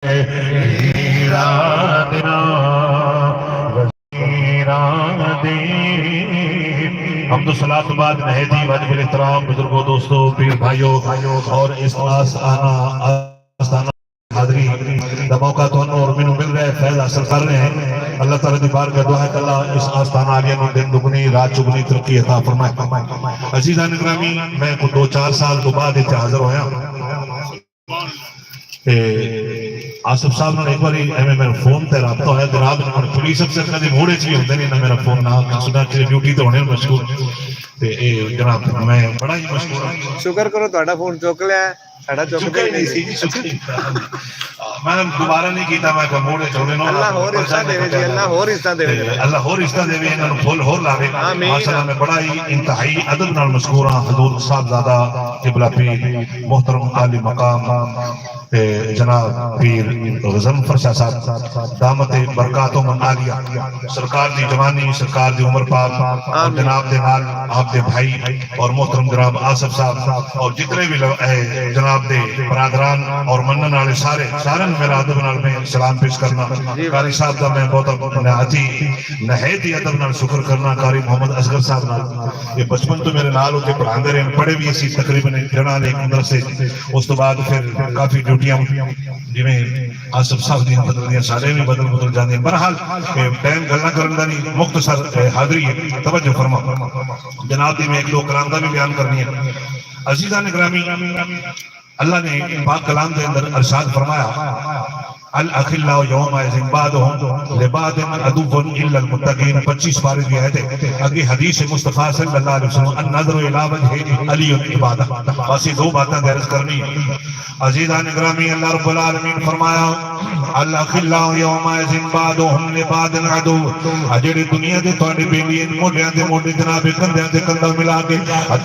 حمد و صلاۃ بعد نہیدی واجب الاحترام بزرگوں دوستوں پیر بھائیوں اور اس آستانہ حاضری دا موقع تو اور مینوں مل رہا ہے فیض حاصل کر رہے ہیں اللہ تعالیٰ دی بارگاہ دعا ہے کہ اللہ اس آستانہ عالیہ میں دن دگنی رات چگنی ترقی عطا فرمائے۔ عزیزان گرامی میں کو 2-4 سال تو بعد اتنے حاضر ہویا آصف صاحب نے ایک باری ایمیں میرے فون تے رابطہ ہے جناب نے پولیس افسر کدی موڑے چ ہوندے نہیں نہ میرا فون نہ سنا کہ ڈیوٹی تے ہونے مشغول تے اے جناب میں بڑا ہی مشکور ہوں شکر کرو تہاڈا فون چک لیا ساڈا چکدا ہی نہیں سی میں دوبارہ نہیں کیتا میں کہ موڑے چوڑے نو اللہ ہور رشتہ دے جی اللہ ہور رشتہ دے اللہ ہور رشتہ دے انہاں نوں پھول ہور لاوے ماشاءاللہ میں بڑا ہی انتہائی ادب نال مشکور ہاں حضور صاحبزادہ قبلہ پیر محترم عالی مقام جناب پیر غضنفر شاہ صاحب دامت برکاتہم عالیہ سرکار دی جوانی سرکار دی عمر پاک اور جناب دے نال آپ دے بھائی اور محترم جناب آصف صاحب اور جتنے بھی جناب دے برادران اور منن والے سارے میرا ادب نال میں سلام پیش کرنا قاری صاحب دا میں بہت نہایتی ادب نال شکر کرنا قاری محمد اصغر صاحب نال یہ بچپن تو میرے نال ہوتے پڑھاندے رہے پڑھے بھی اسی تقریباً جنال ایک مدرسے اس تو بعد پھر کافی ڈیوٹیاں جویں آصف صاحب دی بدل دیاں سارے بھی بدل جاندے ہیں بہرحال ٹائم گلاں کرن دا نہیں مختصر حاضری ہے توجہ فرما جناب دی میں ایک دو کلام دا بھی بیان کرنی ہے عزیزان گرامی اللہ نے پاک کلام دے اندر ارشاد فرمایا الاخلاء یومئذ بعضهم لبعض عدو الا المتقین 25 پارے دی آیت ہے اگے حدیث مصطفیٰ صلی اللہ علیہ وسلم النظر الی وجہ علی عبادہ بس یہ دو باتیں درج کرنی عزیزان گرامی اللہ رب العالمین فرمایا الاخلاء یومئذ بعضهم لبعض عدو اجڑی دنیا دے تواڈے بیلی موڈیاں دے موڈے جناب کندھیاں دے کندھا ملا کے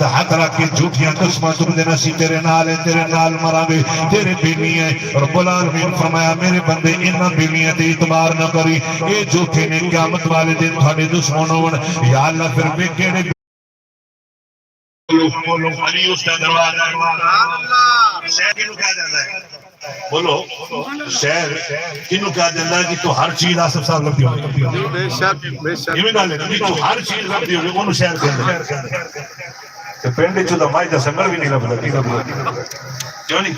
ہاتھ رکھ کے جھوٹیاں قسماں تم دے نسی تیرے نال مراں گے تیرے بیلی ہے رب العالمین فرمایا میرے بندے انہاں بیلیاں تے اعتبار نہ کری اے جھوٹے نے قیامت والے دن تھوڑے دشمن ہون یا اللہ پھر میں کیڑے بولو علی اس کا دروازہ شہر کینوں کہا جاتا ہے بولو شہر کینوں کہا جاتا ہے کہ تو ہر چیز آصف صاحب لگتی ہوگی بے شک یہ بھی گل ہے کہ تو ہر چیز لگتی ہوگی اونوں شہر کہندے پنڈ چ تو مائی دا سنگل بھی نہیں لبدا کی لبدا کیوں نہیں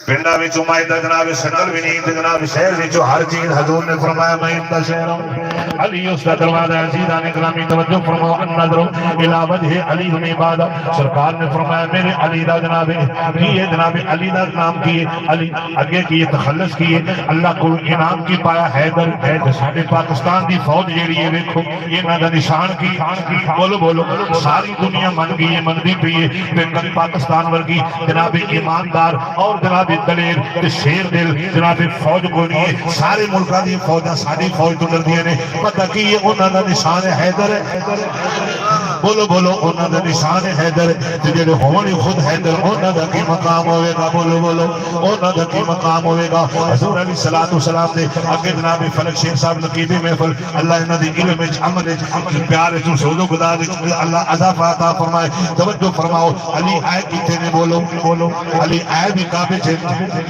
پنڈا وچ مائدہ جناب سنگل بھی نہیں جناب شہر وچ ہر چیز حضور نے فرمایا میں انتا شہر ہوں علی اس کا دروازہ عزیزان گرامی توجہ فرماؤ النظر الی وجہ علی عبادہ سرکار نے فرمایا میرے علی دا جناب کی ہے جناب علی دا نام کی علی اگے کی تخلص کی اللہ کو انعام کی پایا حیدر ہے ساڈے پاکستان دی فوج جیڑی ہے دیکھو انہاں دا نشان کی بولو ساری دنیا من گئی ہے من دی پئی ہے پاکستان ورگی جناب ایماندار اور جناب دلیر شیر دل جناب فوج کو نہیں سارے ملکاں دی فوجاں ساری فوج تو ڈردیاں نے پتہ کی یہ انہاں دا نشان ہے حیدر ہے بولو انہاں دا نشان ہے حیدر جڑے ہون خود حیدر انہاں دا کی مقام ہوے گا بولو انہاں دا کی مقام ہوے گا حضور علیہ الصلوۃ والسلام دے اگے جناب فلک شیخ صاحب نقیبی محفل اللہ انہاں دی علم وچ عمل وچ پیار وچ سوز و گداز وچ اللہ اضافہ عطا فرمائے توجہ فرماؤ علی آئے کتے نے بولو علی آئے بھی کعبے چ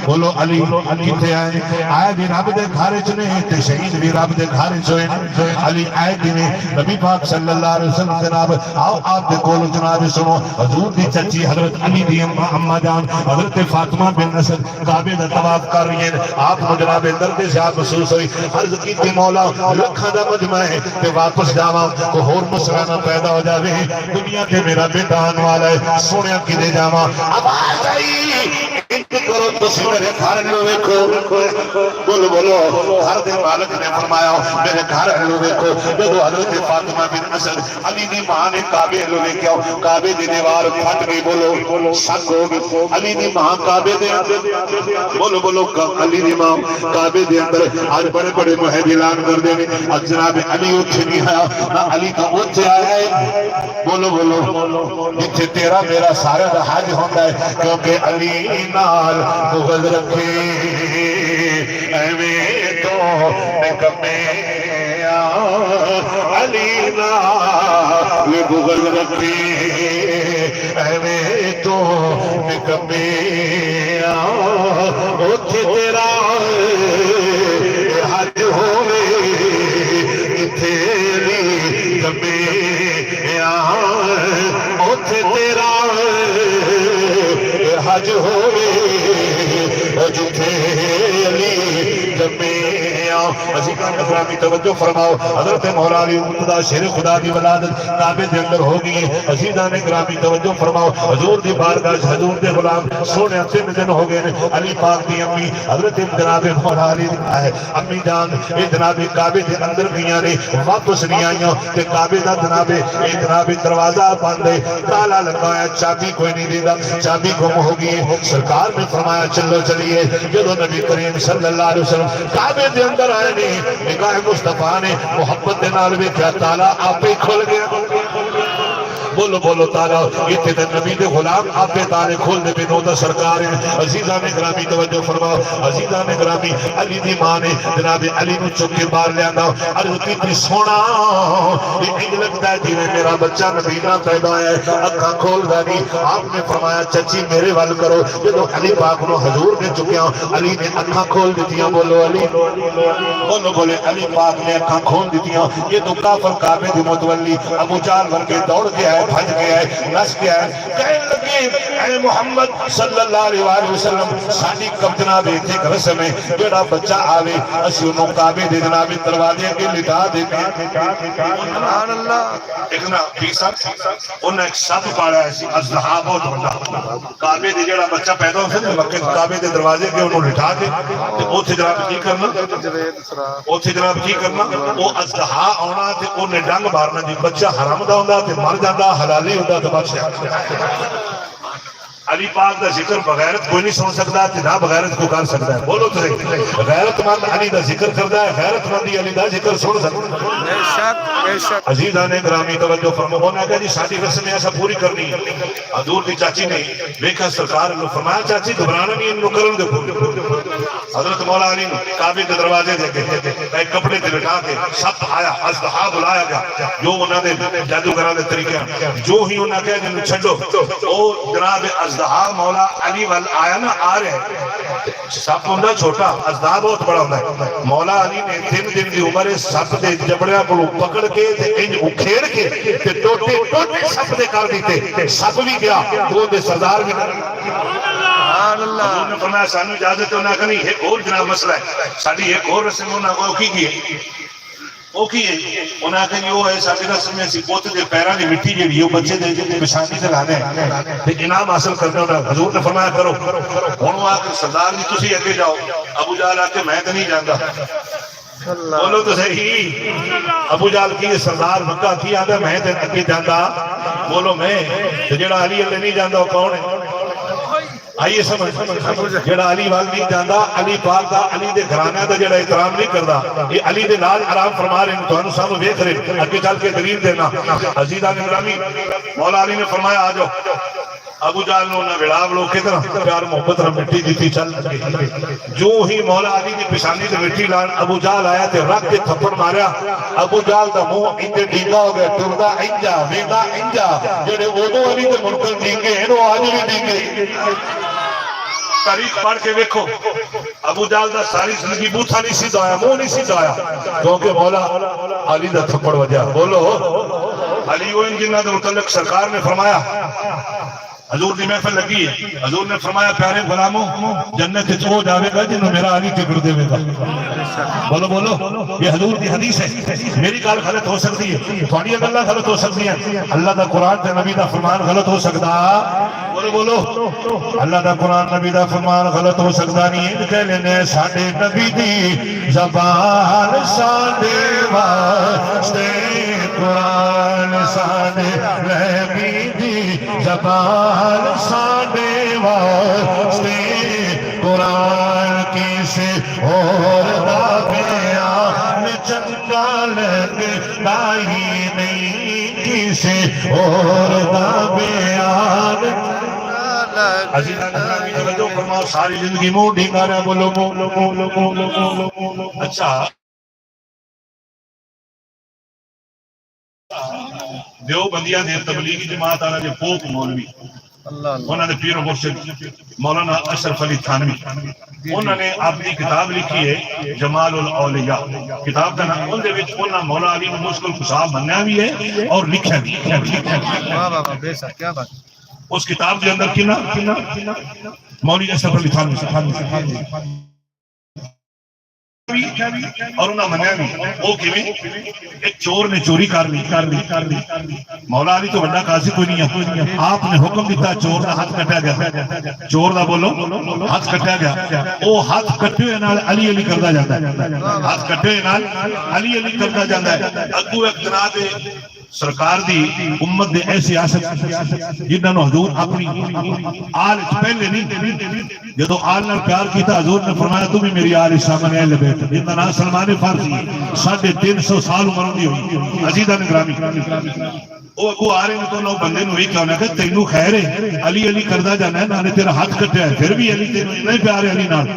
بولو علی کتے آئے بھی رب دے گھر چ نے تے شہید بھی رب دے گھر چ ہوئے علی آئے کیویں نبی پاک صلی اللہ علیہ وسلم جناب آؤ آپ دے کول جناب سنو حضور دی چچی حضرت علی دی اما جان حضرت فاطمہ بن نصر کعبے دا طواف کر رہی ہیں آپ کو جناب درد سے محسوس ہوئی عرض کیتی مولا لکھاں دا مجمع ہے تے واپس جاواں کو ہور مسئلہ نہ پیدا ہو جاوے دنیا تے میرا بیٹا آن والا ہے سونیا کدے جاواں آواز آئی کرو تو میرے گھر نو ویکھو بولو گھر دے مالک نے فرمایا میرے گھر نو ویکھو جدو حضرت فاطمہ بن اسد علی دی ماں نے کعبے نو ویکھیا کعبے دی دیوار پھٹ گئی بولو شک ہو گئی علی دی ماں کعبے دے بولو علی دی ماں کعبے دے اندر آج بڑے بڑے معاہدے اعلان کر دے اور جناب علی اوتھے نہیں آیا نہ علی کا اوتھے آیا ہے بولو جتھے تیرا میرا سارا دا حج ہوندا ہے کیونکہ علی نال بغض رکھے ایویں تو نکمے علی نال بغض رکھے ایویں تو نکمے اوتھے تیرا جتھے علی جمے عزیزان اکرامی توجہ فرماؤ حضرت مولا علی مرتضی شیر خدا دی ولادت کعبے دے اندر ہو گئی ہے عزیزان اکرامی توجہ فرماؤ حضور دی بارگاہ حضور دے غلام سونے 3 دن ہو گئے علی پاک دی امی حضرت جناب مولا علی ہے امی جان اے جناب کعبے دے اندر گئیاں نے واپس نہیں آئیاں تے کعبے دا جناب اے جناب دروازہ بند ہے تالا لگایا چابی کوئی نہیں دیتا چابی گم ہو گئی سرکار نے فرمایا چلو چلیے جدو نبی کریم صلی اللہ علیہ وسلم کعبے دے اندر آئے نے نگاہ مصطفیٰ نے محبت دے نال ویکھیا تالا آپ ہی کھل گیا بولو بولو تالا اتنے دن نبی دے غلام آپ پہ تالے کھول دے بنو دا سرکار ہیں عزیزان گرامی توجہ فرماؤ عزیزان گرامی علی دی ماں نے جناب علی نو چک کے بار لیا نا عرض کی سونا یہ انج لگتا ہے جی میرا بچہ نبینا پیدا ہے اکھا کھول دانی آپ نے فرمایا چچی میرے وال کرو جدو علی پاک نو حضور نے چکیا علی نے اکھا کھول دیتیاں بولو علی بولو بولے علی پاک نے اکھا کھول دیتیاں یہ تو کافر کعبے دی متولی ابو جہل ور کے دوڑ گیا ہے بھج گیا ہے نس گیا ہے کہنے لگے اے محمد صلی اللہ علیہ وسلم سانی کب جناب ایک رسم ہے جڑا بچہ آوے اسی انہوں کعبے دے جناب دروازے کے لٹا دیتے ہیں سبحان اللہ ایک نا پیسا انہیں ایک سب پاڑا ہے ازدہا بہت بڑا کعبے دے جڑا بچہ پیدا ہوتا ہے وقت کعبے دے دروازے کے انہوں لٹا دے اوتھے جناب کی کرنا اوتھے جناب کی کرنا وہ ازدہا آنا تے انہیں ڈنگ مارنا جی بچہ حرام دا ہوندہ تے مر جاندہ حلالی ہوتا تو بخشیا علی پاک دا ذکر بغیرت کوئی نہیں سن سکتا تے نہ بغیرت کو کر سکتا ہے بولو تو غیرت مند علی دا ذکر کرتا ہے غیرت مندی علی دا ذکر سن سکتا ہے بے شک عزیزان گرامی توجہ فرماؤ ہونا کہ جی ساری رسم ایسا پوری کرنی حضور دی چاچی نے دیکھا سرکار نے فرمایا چاچی گھبرانا نہیں ان کرن دے حضرت مولا علی نے کعبے دے دروازے دے کے ایک کپڑے تے لٹا کے سب آیا ازدہا بلایا گیا جو انہاں دے جادوگراں دے طریقے جو ہی انہاں کہا جنوں چھڈو او جناب ازدہا مولا علی وال آیا نا آ رہے سپ ہوندہ چھوٹا ازدہا بہت بڑا ہوندہ ہے مولا علی نے 3 دن دی عمر سپ دے جبڑیاں کو پکڑ کے انج اکھیڑ کے تے ٹوٹے سپ دے کر دیتے سپ بھی گیا وہ دے سردار بھی سبحان اللہ حضور نے فرمایا سانو اجازت ہونا کہ نہیں ایک اور جناب مسئلہ ہے ساری ایک اور رسم ہونا کو کی ہے وہ کی ہے انہاں کہ یہ ہے ساری رسم میں سی پوت دے پیراں دی مٹی جیڑی ہے بچے دے پیشانی تے لانے تے انعام حاصل کرنے ہونا حضور نے فرمایا کرو ہن آ کے سردار جی تسی اگے جاؤ ابو جہل آ کے میں تے نہیں جاندا بولو تو صحیح ابو جہل کی سردار مکہ کی آندا میں تے اگے جاندا بولو میں تے جڑا علی اللہ نہیں جاندا کون ہے آئیے سمجھ جڑا علی وال نہیں جاندا علی پاک دا علی دے گھرانے دا جڑا احترام نہیں کردا یہ علی دے نال آرام فرما رہے ہیں تو سب دیکھ رہے اگے چل کے دلیل دینا عزیزان گرامی مولا علی نے فرمایا آ جاؤ ابو جہل نے انہیں وڑاو لو کتنا پیار محبت رہا مٹی دیتی چل جو ہی مولا علی دی پیشانی تے مٹی لان ابو جہل آیا تے رکھ کے تھپڑ ماریا ابو جہل دا منہ انتے ڈینگا ہو گیا ٹردا انجا ویندا انجا جڑے اودوں علی دے منکر ڈینگے ہیں وہ آج بھی ڈینگے تاریخ پڑھ کے دیکھو ابو جہل دا ساری زندگی بوتھا نہیں سیدھا آیا منہ نہیں سیدھا آیا کیونکہ مولا علی دا تھپڑ وجہ بولو علی وہ جنہ دے متعلق سرکار نے فرمایا حضور دی محفل لگی ہے حضور نے فرمایا پیارے غلاموں جنت ہو جاوے گا جنہوں میرا علی ٹکڑ دے گا بولو بولو یہ حضور دی حدیث ہے میری گل غلط ہو سکتی ہے تھوڑی گلاں غلط ہو سکتی ہیں اللہ دا قرآن تے نبی دا فرمان غلط ہو سکتا بولو بولو اللہ دا قرآن نبی دا فرمان غلط ہو سکتا نہیں کہہ لینے ساڈے نبی دی زبان ساڈے واسطے قرآن ساڈے نبی دی زبان ساڈے واسطے قرآن کسی اور دا بیان چنگا لگتا ہی نہیں کسی اور دا بیان عزیزان گرامی توجہ فرماؤ ساری زندگی منہ ڈھینگا رہا بولو اچھا دیو بندیاں دے تبلیغی جماعت آنا جو پوپ مولوی انہوں نے پیر و مرشد مولانا اشرف علی تھانوی انہوں نے اپنی کتاب لکھی ہے جمال الاولیاء کتاب کا نام ان دے وچ انہوں مولا علی نے مشکل خصاب بننا بھی ہے اور لکھا بھی ہے واہ واہ بے شک کیا بات اس کتاب کے اندر کنا مولوی اشرف علی تھانوی اور انہاں منیا بھی وہ کیویں ایک چور نے چوری کر لی مولا علی تو بڑا قاضی کوئی نہیں ہے آپ نے حکم دیتا چور دا ہاتھ کٹیا گیا چور دا بولو ہاتھ کٹیا گیا وہ ہاتھ کٹے ہوئے نال علی علی کردا جاندا ہے ہاتھ کٹے ہوئے نال علی علی کردا جاندا ہے اگو ایک جناب سرکار دی امت دے ایسے آسک جنہاں نو حضور اپنی آل پہلے نہیں جدو آل نال پیار کیتا حضور نے فرمایا تو بھی میری آل سامنے اہل بیت جنہاں نام سلمان فارسی 350 سال عمر دی ہوئی عزیزاں گرامی وہ اگو آ رہے ہیں تو لوگ بندے نو یہ کہنا کہ تینو خیر ہے علی علی کردا جانا ہے نانے تیرا ہاتھ کٹیا ہے پھر بھی علی تینو نہیں پیار ہے علی نال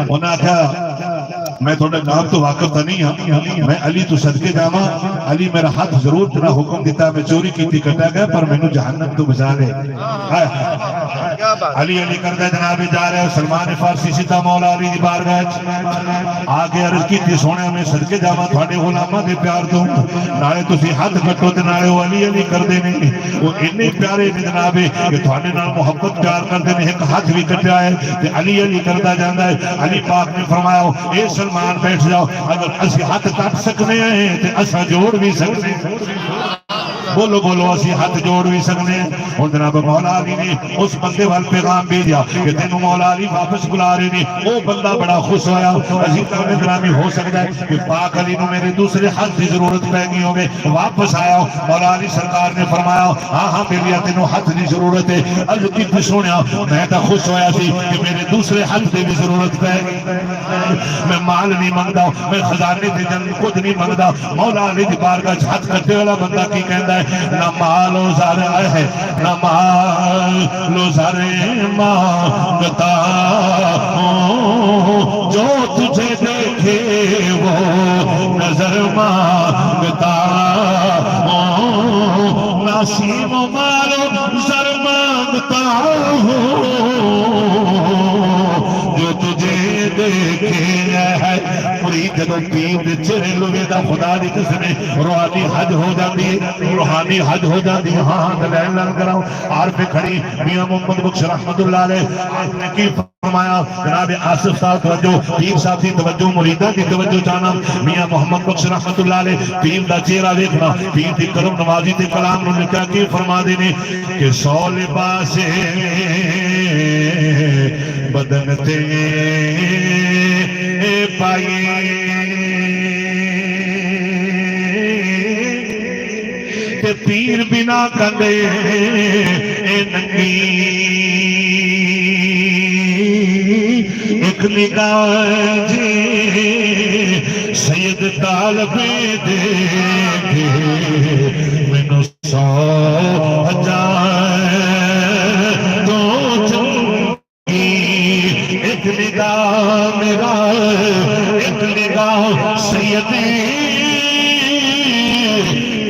انہاں کہا میں تھوڑا نام تو واقف تھا نہیں ہاں میں علی تو صدقے جاواں علی میرا ہاتھ ضرور تیرا حکم دیتا میں چوری کی تھی کٹا گیا پر میں نے جہنم تو بچا لے علی علی کردہ جناب جا رہے سلمان فارسی سیدھا مولا علی دی بارگاہ آگے عرض کی تھی سونے میں صدقے جاواں تھوڑے غلاماں دے پیار دوں نالے تسی ہاتھ کٹو تے نالے وہ علی علی کر دے نے وہ اتنے پیارے نے جناب کہ تھوڑے نال محبت پیار کر دے نے ایک ہاتھ بھی کٹیا ہے تے علی علی کردا جاندا ہے علی پاک نے فرمایا اے سلمان بیٹھ جاؤ اگر اسی ہاتھ کٹ سکنے ہیں تے اسا جوڑ بھی سکنے ہیں بولو بولو اسی ہاتھ جوڑ بھی سکنے ہیں اور جناب مولا علی نے اس بندے وال پیغام بھیجا کہ تینوں مولا علی واپس بلا رہے نے وہ بندہ بڑا خوش ہویا عزیزاں نے گرامی ہو سکتا ہے کہ پاک علی نو میرے دوسرے ہاتھ کی ضرورت پہ گئی ہوگی واپس آیا مولا علی سرکار نے فرمایا ہاں ہاں میری تینوں ہاتھ کی ضرورت ہے عرض کی سنیا میں تو خوش ہویا سی کہ میرے دوسرے ہاتھ کی بھی ضرورت پہ گئی میں مال نہیں منگدا میں خزانے تے جن کچھ نہیں منگدا مولا علی دی بارگاہ ہاتھ کٹے والا بندہ کی کہندا ہے نہ مال و زر ہے نہ مال و زر مانگتا ہوں جو تجھے دیکھے وہ نظر مانگتا ہوں نصیب و مال و زر مانگتا ہوں جو تجھے دیکھے ہے مرید جدو پیر دے چہرے لوگے دا خدا دی قسمیں روحانی حج ہو جاتی ہے روحانی حج ہو جاتی ہے ہاں دلائل لن کراؤں عارف کھڑی میاں محمد بخش رحمت اللہ علیہ آپ نے کی فرمایا جناب آصف صاحب توجہ پیر صاحب کی توجہ مریدہ کی توجہ چاہنا میاں محمد بخش رحمت اللہ علیہ پیر دا چہرہ دیکھنا پیر دی کرم نوازی تے کلام نو لکھا کی فرما دینے کہ 100 لباس بدن تے پائیے تے پیر بنا کندے اے ننگی ایک نگاہ جی سید طالب دیکھے مینوں 100 ہزار تو چنگی ایک نگاہ میرا ایک نگاہ سید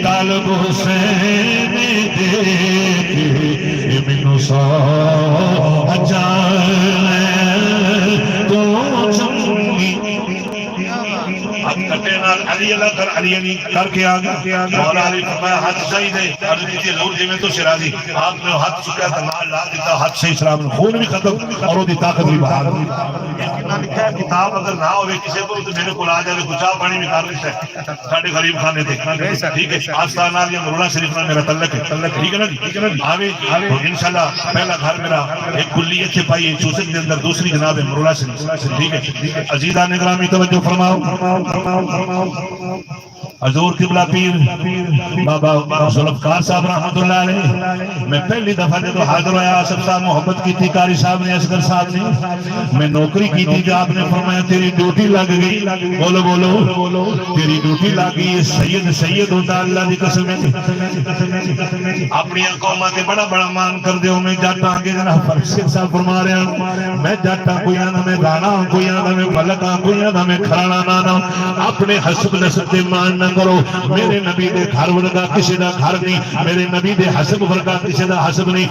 طالب حسین دیکھے مینوں 100 ہزار تو چنگی اب کٹے نال علی اللہ کر علی علی کر کے آگا مولا علی فرمایا ہاتھ صحیح دے عرض کیجئے حضور جی میں تو شرازی آپ نے ہاتھ چکیا تھا نال لا دیتا ہاتھ صحیح سلام خون بھی ختم اور وہ دی طاقت بھی بحال لکھا ہے کتاب اگر نہ ہوئے کسی کو تو میرے کو لا جائے کچھ آپ پانی بھی کر لیتا ہے ساڑھے غریب خانے تھے ٹھیک ہے آستان آلی مولانا شریف میں میرا تعلق ہے ٹھیک ہے نا جی آوے انشاءاللہ پہلا گھر میرا ایک کلیت سے پائی چوسک کے اندر دوسری جناب ہے مولانا شریف ٹھیک ہے عزیزان گرامی توجہ فرماؤ حضور قبلہ پیر بابا ذوالفقار صاحب رحمت اللہ علیہ میں پہلی دفعہ جب حاضر ہویا آصف صاحب محبت کی تھی قاری صاحب نے اصغر صاحب نے میں نوکری کی تھی جو آپ نے فرمایا تیری ڈیوٹی لگ گئی بولو بولو تیری ڈیوٹی لگ گئی سید ہوتا اللہ دی قسم اپنی قوماں تے بڑا بڑا مان کر دیو میں جاتا آگے جناب فرشید صاحب فرما رہے ہیں میں جاتا کوئی آنا میں گانا کوئی آنا میں ملکا کوئی آنا میں کھرانا نانا اپنے حسب نسب تے مان نہ کرو میرے نبی دے گھر ورگا کسی دا گھر نہیں میرے نبی دے حسب ورگا کسی دا حسب نہیں